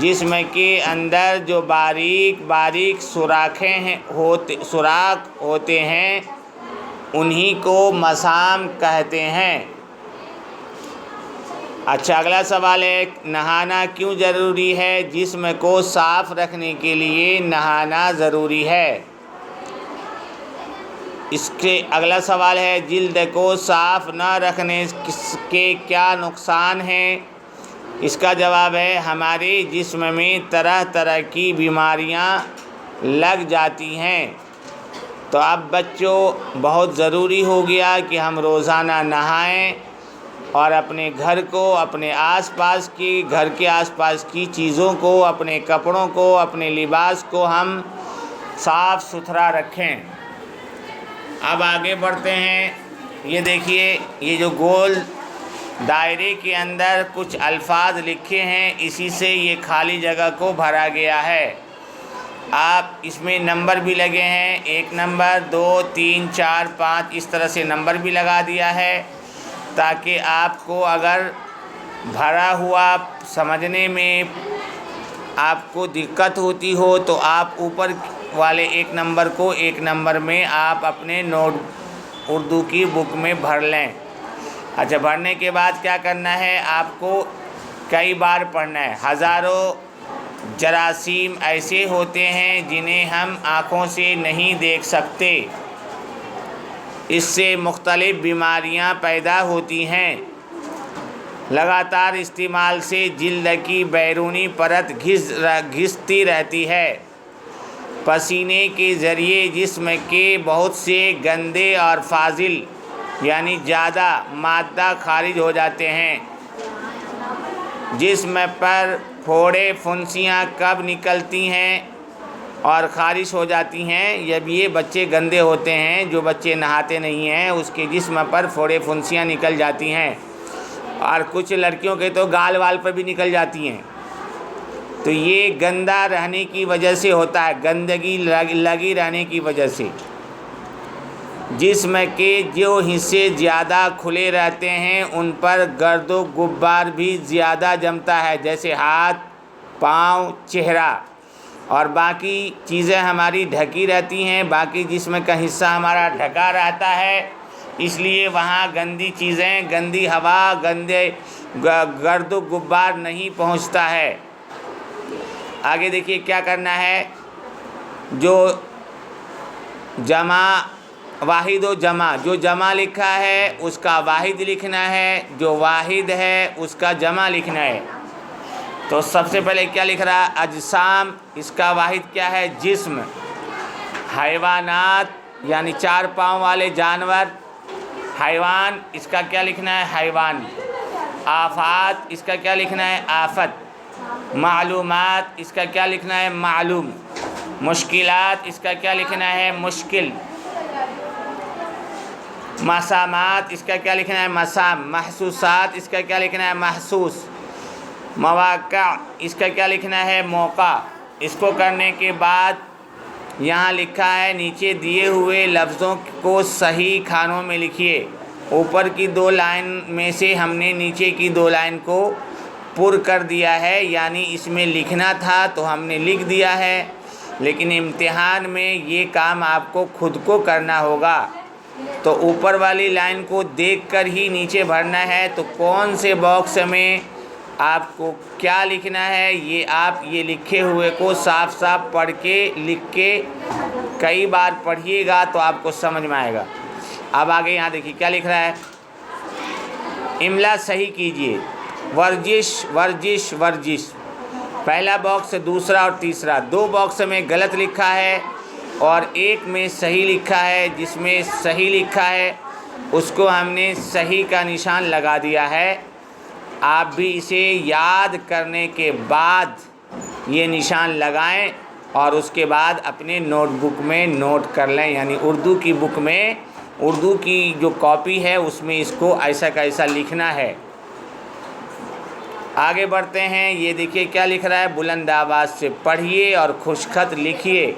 جسم کے اندر جو باریک باریک سوراخ ہوتے ہیں انہی کو مسام کہتے ہیں۔ اچھا، اگلا سوال ہے، نہانا کیوں ضروری ہے؟ جسم کو صاف رکھنے کے لیے نہانا ضروری ہے۔ اس کے اگلا سوال ہے، جلد کو صاف نہ رکھنے کے کیا نقصان ہیں؟ اس کا جواب ہے، ہمارے جسم میں طرح طرح کی بیماریاں لگ جاتی ہیں۔ تو اب بچوں، بہت ضروری ہو گیا کہ ہم روزانہ نہائیں اور اپنے گھر کو، اپنے گھر کے آس پاس کی چیزوں کو، اپنے کپڑوں کو، اپنے لباس کو ہم صاف ستھرا رکھیں۔ اب آگے بڑھتے ہیں۔ یہ دیکھیے، یہ جو گول دائرے کے اندر کچھ الفاظ لکھے ہیں، اسی سے یہ خالی جگہ کو بھرا گیا ہے۔ آپ اس میں نمبر بھی لگے ہیں، 1 نمبر، 2، 3، 4، 5، اس طرح سے نمبر بھی لگا دیا ہے تاکہ آپ کو اگر بھرا ہوا سمجھنے میں آپ کو دقت ہوتی ہو تو آپ اوپر والے 1 نمبر کو 1 نمبر میں آپ اپنے نوٹ اردو کی بک میں بھر لیں۔ اچھا، بھرنے کے بعد کیا کرنا ہے؟ آپ کو کئی بار پڑھنا ہے۔ ہزاروں جراثیم ایسے ہوتے ہیں جنہیں ہم آنکھوں سے نہیں دیکھ سکتے، اس سے مختلف بیماریاں پیدا ہوتی ہیں۔ لگاتار استعمال سے جلد کی بیرونی پرت گھستی رہتی ہے۔ پسینے کے ذریعے جسم کے بہت سے گندے اور فاضل یعنی زیادہ مادہ خارج ہو جاتے ہیں۔ جسم پر پھوڑے پھنسیاں کب نکلتی ہیں اور خارج ہو جاتی ہیں؟ جب یہ بچے گندے ہوتے ہیں، جو بچے نہاتے نہیں ہیں، اس کے جسم پر پھوڑے پھنسیاں نکل جاتی ہیں، اور کچھ لڑکیوں کے تو گال وال پر بھی نکل جاتی ہیں۔ تو یہ گندا رہنے کی وجہ سے ہوتا ہے، گندگی لگی رہنے کی وجہ سے۔ جسم کے جو حصے زیادہ کھلے رہتے ہیں ان پر گرد و غبار بھی زیادہ جمتا ہے، جیسے ہاتھ، پاؤں، چہرہ، اور باقی چیزیں ہماری ڈھکی رہتی ہیں، باقی جسم کا حصہ ہمارا ڈھکا رہتا ہے، اس لیے وہاں گندی چیزیں، گندی ہوا، گرد و غبار نہیں پہنچتا ہے۔ آگے دیکھیے کیا کرنا ہے، جو جمع، واحد و جمع، جو جمع لکھا ہے اس کا واحد لکھنا ہے، جو واحد ہے اس کا جمع لکھنا ہے۔ تو سب سے پہلے کیا لکھ رہا ہے؟ اجسام، اس کا واحد کیا ہے؟ جسم۔ حیوانات یعنی 4 پاؤں والے جانور، حیوان، اس کا کیا لکھنا ہے؟ حیوان۔ آفات، اس کا کیا لکھنا ہے؟ آفت۔ معلومات، اس کا کیا لکھنا ہے؟ معلوم۔ مشکلات، اس کا کیا لکھنا ہے؟ مشکل۔ مسامات، اس کا کیا لکھنا ہے؟ مسام۔ محسوسات، اس کا کیا لکھنا ہے؟ محسوس۔ مواقع، اس کا کیا لکھنا ہے؟ موقع۔ اس کو کرنے کے بعد یہاں لکھا ہے، نیچے دیے ہوئے لفظوں کو صحیح خانوں میں لکھیے۔ اوپر کی 2 لائن میں سے ہم نے نیچے کی 2 لائن کو پر کر دیا ہے، یعنی اس میں لکھنا تھا تو ہم نے لکھ دیا ہے، لیکن امتحان میں یہ کام آپ کو خود کو کرنا ہوگا۔ تو اوپر والی لائن کو دیکھ کر ہی نیچے بھرنا ہے۔ تو کون سے باکس میں آپ کو کیا لکھنا ہے، یہ آپ یہ لکھے ہوئے کو صاف صاف پڑھ کے، لکھ کے کئی بار پڑھیے گا تو آپ کو سمجھ میں آئے گا۔ اب آگے یہاں دیکھیے کیا لکھ رہا ہے، املا صحیح کیجئے۔ ورزش، ورزش، ورزش، پہلا باکس، دوسرا اور تیسرا، 2 باکس میں غلط لکھا ہے اور ایک میں صحیح لکھا ہے۔ جس میں صحیح لکھا ہے اس کو ہم نے صحیح کا نشان لگا دیا ہے۔ آپ بھی اسے یاد کرنے کے بعد یہ نشان لگائیں اور اس کے بعد اپنے نوٹ بک میں نوٹ کر لیں، یعنی اردو کی بک میں، اردو کی جو کاپی ہے اس میں اس کو ایسا کا ایسا لکھنا ہے۔ آگے بڑھتے ہیں، یہ دیکھیے کیا لکھ رہا ہے، بلند آواز سے پڑھیے اور خوش خط لکھیے۔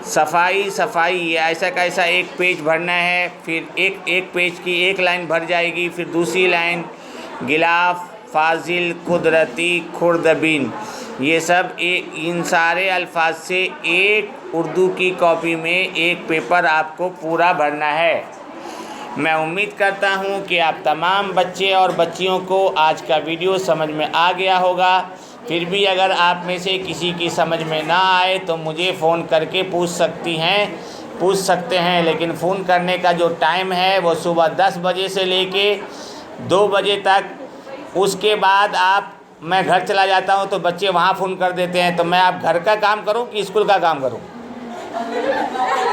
صفائی، صفائی، یہ ایسا کا ایسا ایک پیج بھرنا ہے، پھر ایک پیج کی 1 لائن بھر جائے گی، پھر دوسری لائن غلاف، فاضل، قدرتی، خوردبین، یہ سب ان سارے الفاظ سے ایک اردو کی کاپی میں ایک پیپر آپ کو پورا بھرنا ہے۔ میں امید کرتا ہوں کہ آپ تمام بچے اور بچیوں کو آج کا ویڈیو سمجھ میں آ گیا ہوگا۔ پھر بھی اگر آپ میں سے کسی کی سمجھ میں نہ آئے تو مجھے فون کر کے پوچھ سکتے ہیں، لیکن فون کرنے کا جو ٹائم ہے وہ صبح 10 بجے سے لے کے 2 بجے تک۔ اس کے بعد میں گھر چلا جاتا ہوں تو بچے وہاں فون کر دیتے ہیں، تو میں اب گھر کا کام کروں کہ اسکول کا کام کروں؟